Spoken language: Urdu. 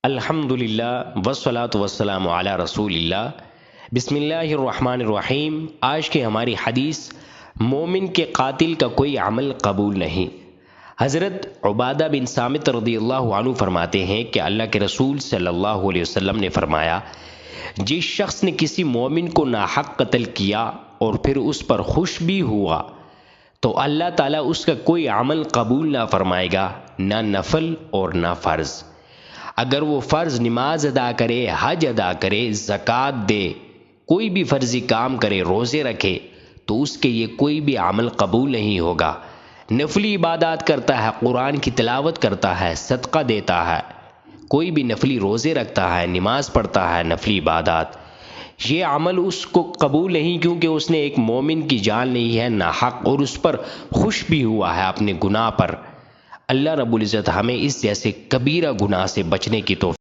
الحمدللہ والصلاۃ والسلام علی رسول اللہ۔ بسم اللہ الرحمن الرحیم۔ آج کی ہماری حدیث، مومن کے قاتل کا کوئی عمل قبول نہیں۔ حضرت عبادہ بن صامت رضی اللہ عنہ فرماتے ہیں کہ اللہ کے رسول صلی اللہ علیہ وسلم نے فرمایا، جس شخص نے کسی مومن کو ناحق قتل کیا اور پھر اس پر خوش بھی ہوا تو اللہ تعالیٰ اس کا کوئی عمل قبول نہ فرمائے گا، نہ نفل اور نہ فرض۔ اگر وہ فرض نماز ادا کرے، حج ادا کرے، زکوٰۃ دے، کوئی بھی فرضی کام کرے، روزے رکھے، تو اس کے یہ کوئی بھی عمل قبول نہیں ہوگا۔ نفلی عبادات کرتا ہے، قرآن کی تلاوت کرتا ہے، صدقہ دیتا ہے، کوئی بھی نفلی روزے رکھتا ہے، نماز پڑھتا ہے، نفلی عبادات، یہ عمل اس کو قبول نہیں، کیونکہ اس نے ایک مومن کی جان لی ہے ناحق اور اس پر خوش بھی ہوا ہے اپنے گناہ پر۔ اللہ رب العزت ہمیں اس جیسے کبیرہ گناہ سے بچنے کی توفیق